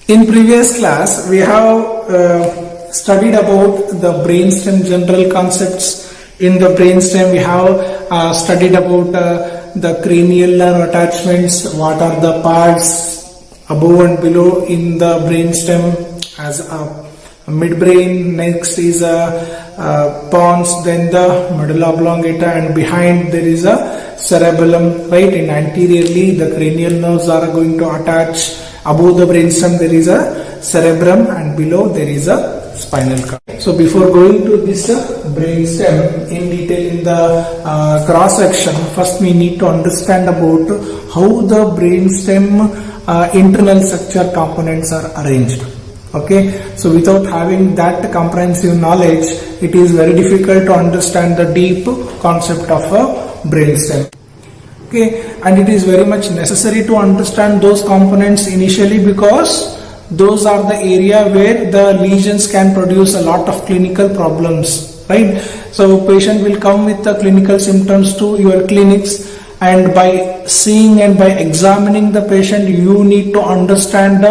In previous class, we have studied about the brainstem general concepts. In the brainstem, we have studied about the cranial nerve attachments, what are the parts above and below in the brainstem as a midbrain. Next is pons, then the medulla oblongata, and behind there is a cerebellum, right? In anteriorly, the cranial nerves are going to attach. Above the brainstem there is a cerebrum, and below there is a spinal cord. So before going to this brainstem in detail in the cross section, first we need to understand about how the brainstem internal structure components are arranged. Okay, so without having that comprehensive knowledge, it is very difficult to understand the deep concept of a brainstem. Okay, and it is very much necessary to understand those components initially, because those are the area where the lesions can produce a lot of clinical problems, right? So patient will come with the clinical symptoms to your clinics, and by seeing and by examining the patient, you need to understand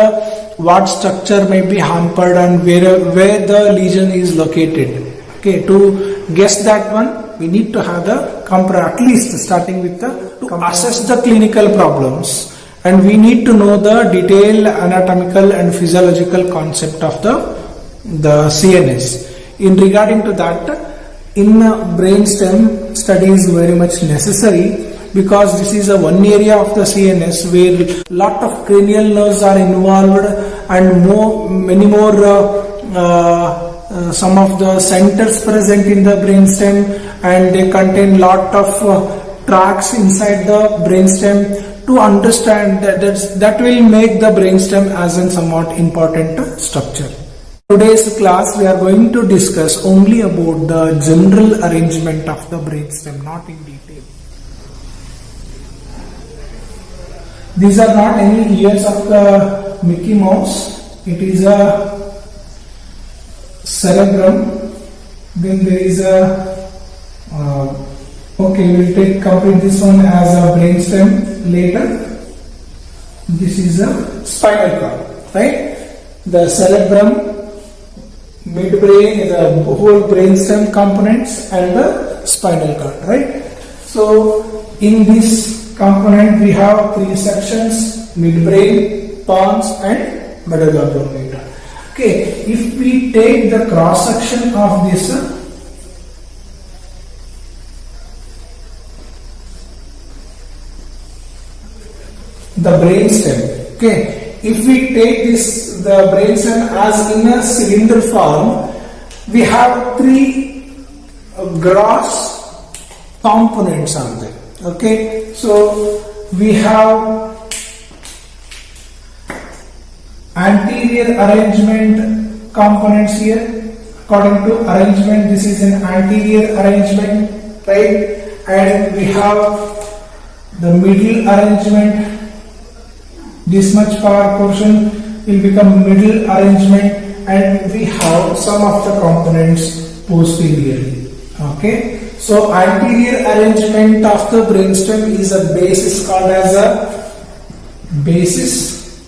what structure may be hampered and where the lesion is located. Okay, to guess that one, we need to have the at least starting with the to assess the clinical problems, and we need to know the detailed anatomical and physiological concept of the CNS. In regarding to that, in brainstem study is very much necessary, because this is a one area of the CNS where lot of cranial nerves are involved, and many more some of the centers present in the brainstem, and they contain lot of tracts inside the brainstem. To understand that will make the brainstem as a somewhat important structure. Today's class we are going to discuss only about the general arrangement of the brainstem, not in detail. These are not any ears of the Mickey Mouse. It is a cerebrum. Then there is a okay, we will complete this one as a brainstem later. This is a spinal cord, right? The cerebrum, midbrain, the whole brainstem components, and the spinal cord, right? So in this component we have three sections: midbrain, pons, and medulla oblongata. Okay, if we take the cross section of this the brainstem, okay, if we take the brainstem as in a cylinder form, we have three gross components on there. Okay, so we have anterior arrangement components here. According to arrangement, this is an anterior arrangement, right? And we have the middle arrangement. This much power portion will become middle arrangement, and we have some of the components posteriorly. Okay, so anterior arrangement of the brainstem is a basis called as a basis,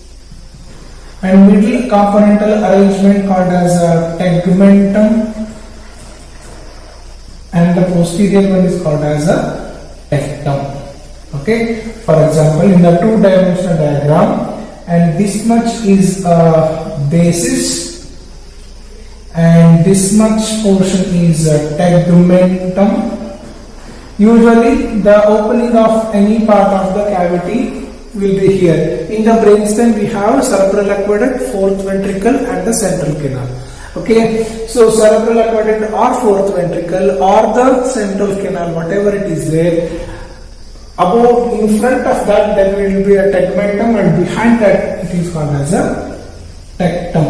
and middle componental arrangement called as a tegmentum, and the posterior one is called as a tectum. Okay, for example, in the two-dimensional diagram, and this much is a basis, and this much portion is a tegmentum. Usually, the opening of any part of the cavity will be here. In the brainstem, we have cerebral aqueduct, fourth ventricle, and the central canal. Okay, so cerebral aqueduct or fourth ventricle or the central canal, whatever it is there. Above, in front of that, there will be a tegmentum, and behind that, it is called as a tectum.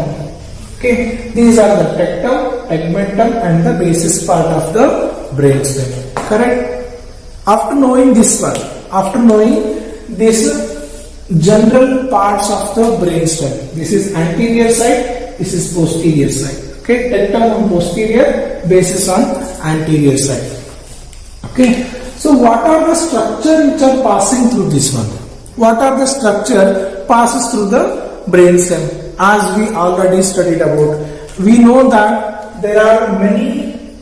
Okay, these are the tectum, tegmentum, and the basis part of the brainstem. Correct? After knowing this one, after knowing this general parts of the brainstem, this is anterior side, this is posterior side. Okay, tectum on posterior, basis on anterior side. Okay. So what are the structure which are passing through this one? What are the structure passes through the brainstem? as we already studied about. We know that there are many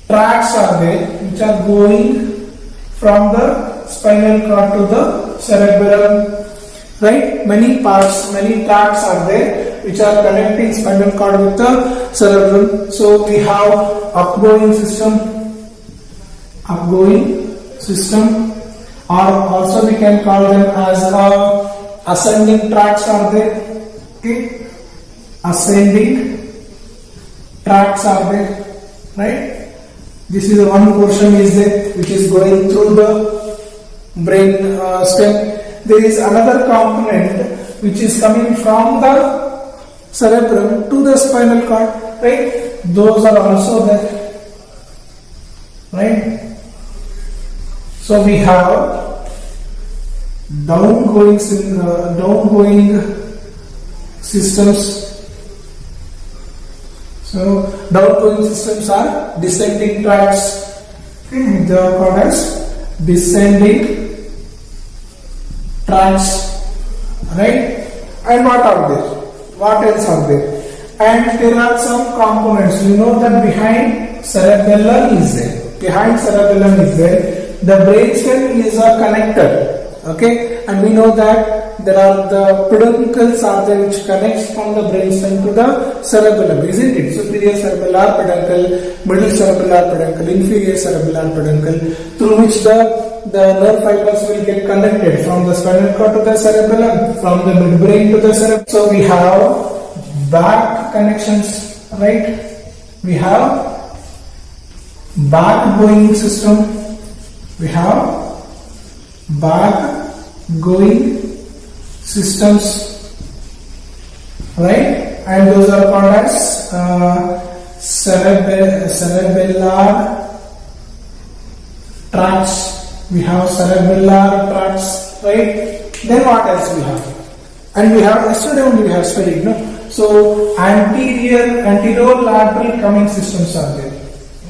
tracts are there which are going from the spinal cord to the cerebellum, right? Many parts, many tracts are there which are connecting spinal cord with the cerebellum. So we have upgoing system, or also we can call them as ascending tracts are there. Okay, ascending tracts are there, right? This is one portion is there which is going through the brain stem. There is another component which is coming from the cerebrum to the spinal cord, right? Those are also there, right? So we have downgoing systems. So downgoing systems are descending tracts. Okay, they are called as descending tracts, right? And what are there? What else are there? And there are some components. You know that behind cerebellum is there. Behind cerebellum is there. The brainstem is a connector. Okay, and we know that there are the peduncles are there which connects from the brainstem to the cerebellum, isn't it? Superior cerebellar peduncle, middle cerebellar peduncle, inferior cerebellar peduncle, through which the nerve fibers will get connected from the spinal cord to the cerebellum, from the midbrain to the cerebellum. So we have back connections, right? We have back-going system. We have back-going systems, right? And those are called as cerebellar tracts. We have cerebellar tracts, right? Then what else we have? And we have, yesterday only we have studied, no? So anterolateral coming systems are there.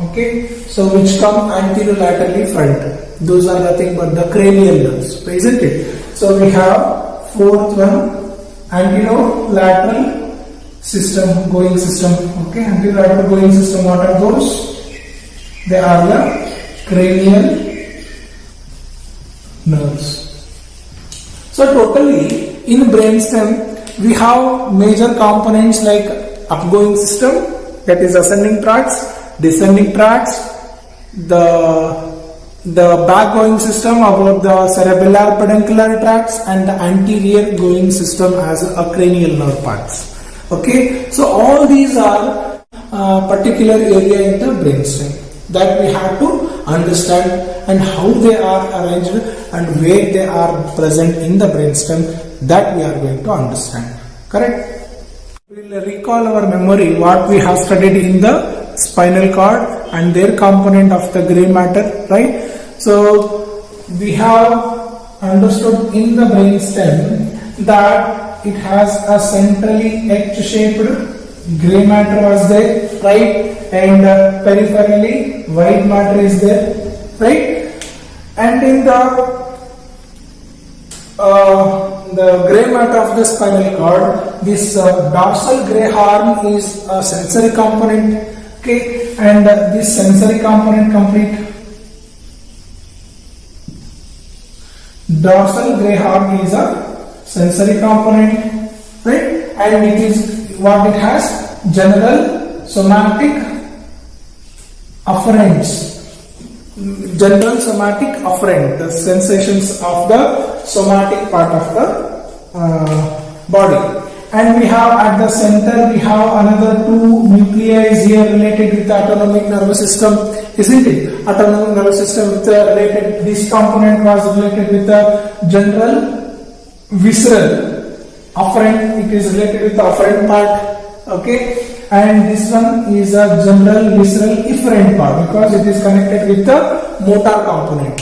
Okay, so which come anterolaterally front. Those are nothing but the cranial nerves, isn't it? So we have fourth one, anterolateral going system. Okay, anterolateral going system. What are those? They are the cranial nerves. So totally in brainstem we have major components like upgoing system, that is ascending tracts, descending tracts, the back-going system about the cerebellar peduncular tracts, and the anterior going system as a cranial nerve parts. Okay, so all these are particular area in the brainstem that we have to understand, and how they are arranged and where they are present in the brainstem, that we are going to understand. Correct? We will recall our memory what we have studied in the spinal cord and their component of the gray matter, right? So we have understood in the brainstem that it has a centrally H-shaped gray matter was there, right? And peripherally white matter is there, right? And in the gray matter of the spinal cord, this dorsal gray horn is a sensory component. Okay, and this sensory component complete. Dorsal gray horn is a sensory component, right? And it is what it has: general somatic afferents. General somatic afferent, the sensations of the somatic part of the body. And we have at the center, we have another two nuclei is here related with the autonomic nervous system, isn't it? Autonomic nervous system with related, this component was related with the general visceral afferent, it is related with the afferent part, okay? And this one is a general visceral efferent part because it is connected with the motor component.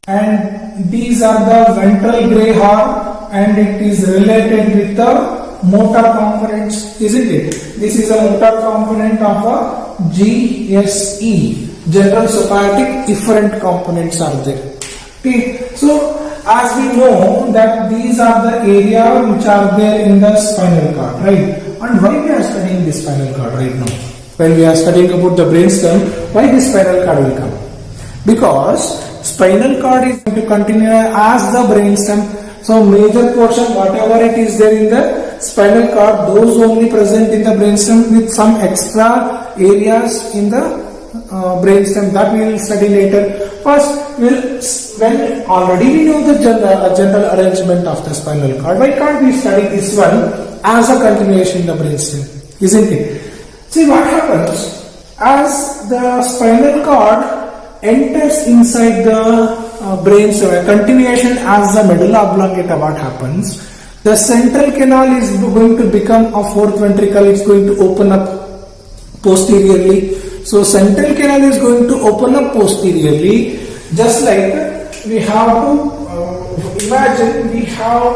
And these are the ventral gray horn, and it is related with the motor components, isn't it? This is a motor component of a GSE, general somatic efferent components are there. Okay, so as we know that these are the area which are there in the spinal cord, right? And why we are studying this spinal cord right now? When we are studying about the brainstem, why this spinal cord will come? Because spinal cord is going to continue as the brainstem. So major portion, whatever it is there in the spinal cord, those only present in the brainstem with some extra areas in the brainstem that we will study later. First, when already we know the general arrangement of the spinal cord, why can't we study this one as a continuation in the brainstem? Isn't it? See what happens as the spinal cord enters inside the brainstem, a continuation as the medulla oblongata. What happens? The central canal is going to become a fourth ventricle. It's going to open up posteriorly. So central canal is going to open up posteriorly, just like we have to imagine we have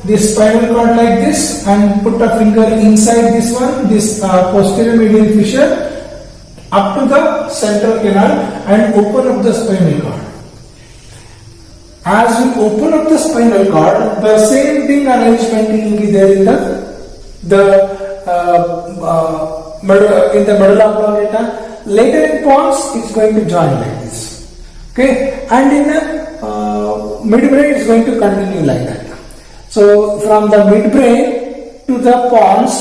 this spinal cord like this and put a finger inside this one, this posterior medial fissure up to the central canal and open up the spinal cord. As we open up the spinal cord, the same thing arrangement will be there in the medulla oblongata. Later in pons, it's going to join like this. Okay, and in the midbrain, it's going to continue like that. So from the midbrain to the pons,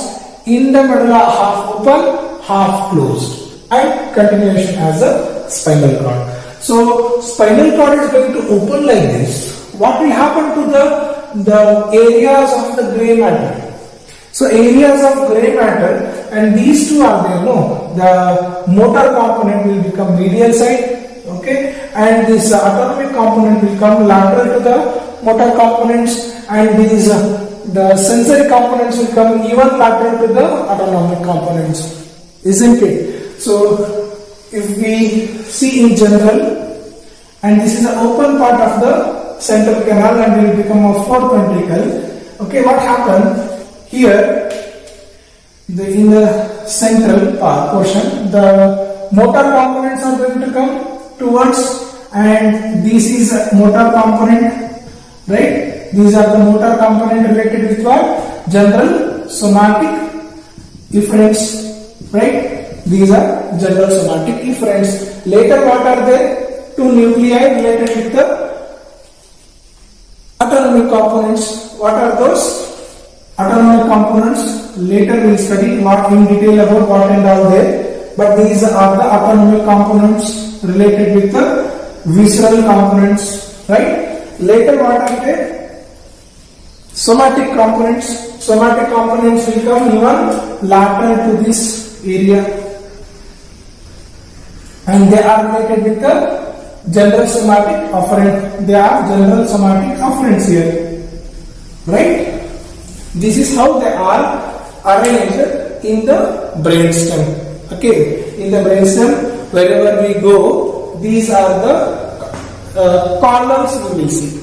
in the medulla, half open, half closed, and continuation as a spinal cord. So spinal cord is going to open like this. What will happen to the areas of the grey matter? So areas of grey matter, and these two are there, no? The motor component will become medial side, okay? And this autonomic component will come lateral to the motor components, and these the sensory components will come even lateral to the autonomic components, isn't it? So if we see in general, and this is the open part of the central canal and will become a fourth ventricle. Okay, what happened here? In the central part portion, the motor components are going to come towards, and this is a motor component, right? These are the motor component related with what? General somatic efferents, right? These are general somatic efferents. Later, what are there? Two nuclei related with the autonomic components. What are those? Autonomic components. Later we will study what in detail about what and all there. But these are the autonomic components related with the visceral components, right? Later what are there? Somatic components. Somatic components will come even lateral to this area, and they are related with the general somatic afferent. They are general somatic afferents here, right? This is how they are arranged in the brainstem. Okay, in the brainstem, wherever we go, these are the columns we will see.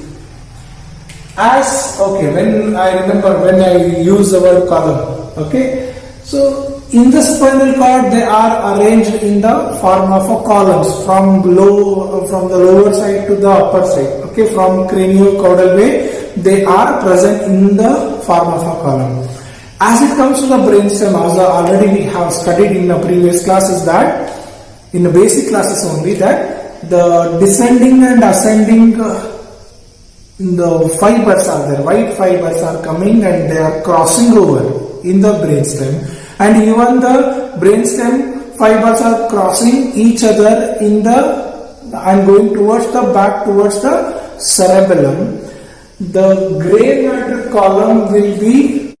When I use the word column, okay, so in the spinal cord they are arranged in the form of a columns from the lower side to the upper side. Okay, from craniocaudal way they are present in the form of a column. As it comes to the brainstem, as already we have studied in the previous classes, that in the basic classes only, that the descending and ascending the fibers are there, white fibers are coming and they are crossing over in the brainstem, and even the brainstem fibers are crossing each other in the and going towards the back towards the cerebellum. The grey matter column will be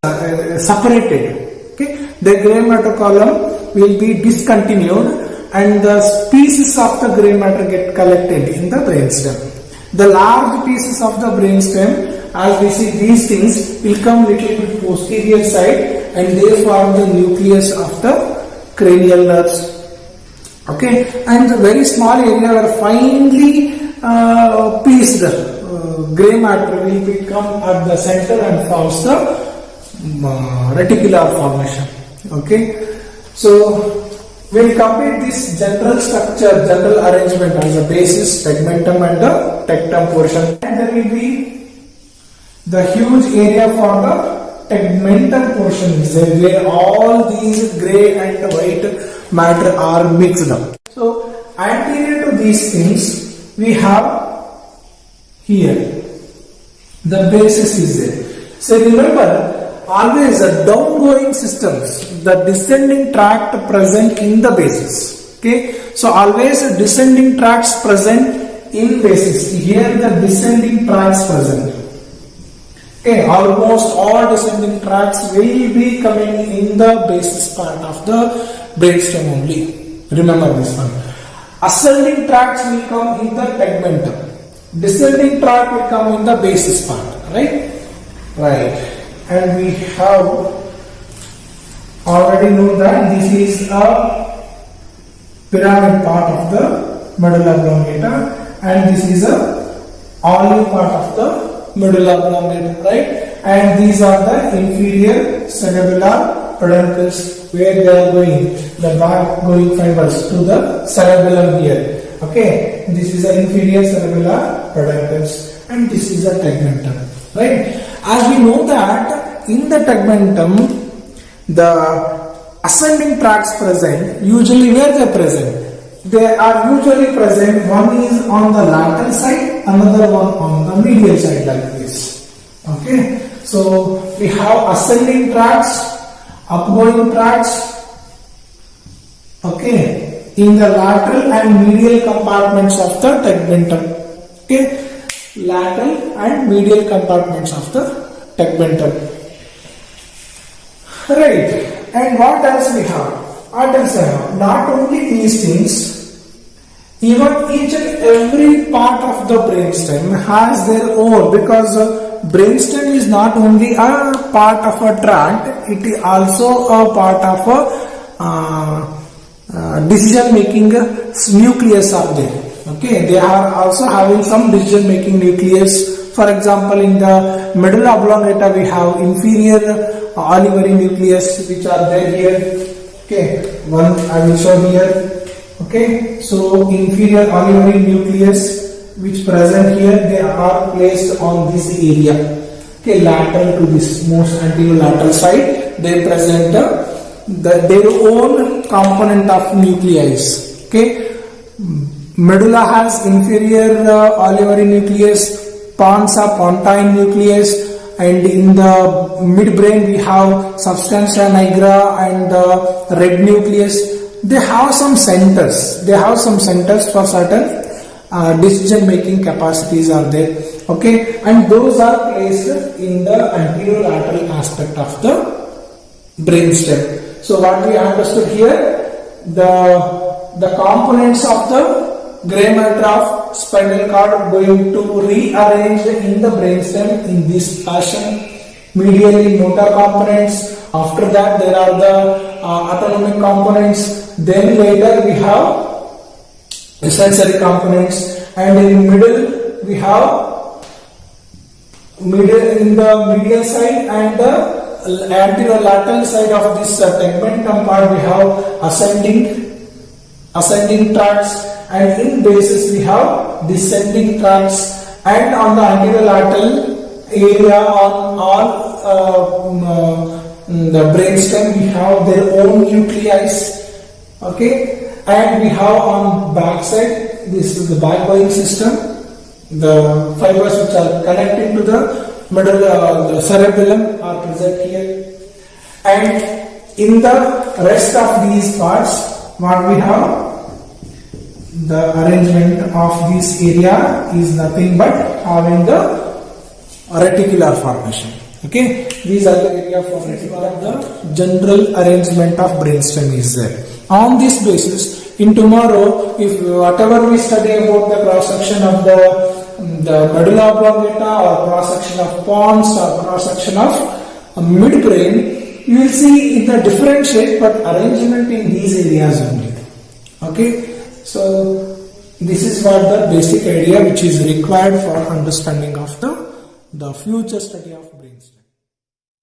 separated. Okay, the grey matter column will be discontinued, and the pieces of the grey matter get collected in the brainstem. The large pieces of the brainstem, as we see these things, will come little bit posterior side, and they form the nucleus of the cranial nerves. Okay, and the very small area where finely pieced grey matter will become at the center and forms the reticular formation. Okay, so we'll complete this general structure, general arrangement as a basis, tegmentum and the tectum portion. And there will be the huge area for the tegmentum portion is there, where all these grey and white matter are mixed up. So anterior to these things, we have here the basis is there. So remember, always the downgoing systems, the descending tract present in the basis. Okay, so always descending tracts present in basis. Here the descending tracts present. Okay, almost all descending tracts will be coming in the basis part of the brainstem only. Remember this one. Ascending tracts will come in the tegmentum. Descending tract will come in the basis part. Right? Right. And we have already known that this is a pyramid part of the medulla oblongata, and this is a olive part of the medulla oblongata, right? And these are the inferior cerebellar peduncles, where they are going, the back going fibers to the cerebellum here. Okay, this is the inferior cerebellar peduncles, and this is the tegmentum, right? As we know that in the tegmentum, the ascending tracts present, usually where they are present? They are usually present, one is on the lateral side, another one on the medial side, like this. Okay, so we have ascending tracts, upgoing tracts, okay, in the lateral and medial compartments of the tegmentum. Okay, lateral and medial compartments of the tegmentum. Right, and what else we have? What else I have? Not only these things, even each and every part of the brainstem has their own, because brainstem is not only a part of a tract, it is also a part of a decision making nucleus are there. Okay, they are also having some decision making nucleus. For example, in the medulla oblongata we have inferior olivary nucleus which are there here. Okay, one I will show here. Okay, so inferior olivary nucleus which present here, they are placed on this area. Okay, lateral to this most anterior lateral side, they present their own component of nuclei. Okay, medulla has inferior olivary nucleus, pons are pontine nucleus, and in the midbrain we have substantia nigra and the red nucleus. They have some centers. They have some centers for certain decision making capacities are there. Okay, and those are placed in the anterolateral aspect of the brainstem. So what we understood here, the components of the gray matter of spinal cord are going to rearrange in the brainstem in this fashion. Medially motor components. After that there are the autonomic components. Then later we have sensory components, and in middle we have in the medial side and the anterolateral side of this tegmentum part we have ascending tracts, and in basis we have descending tracts, and on the anterolateral area on all the brainstem we have their own nuclei. Okay, and we have on back side, this is the backbone system, the fibers which are connecting to the medulla, the cerebellum are present here, and in the rest of these parts what we have, the arrangement of this area is nothing but having the reticular formation. Okay, these are the area for the general arrangement of brainstem is there. On this basis, in tomorrow, if whatever we study about the cross section of the medulla oblongata, or cross section of pons, or cross section of midbrain, you will see in the different shape but arrangement in these areas only. Okay, so this is what the basic idea which is required for understanding of the future study of brain.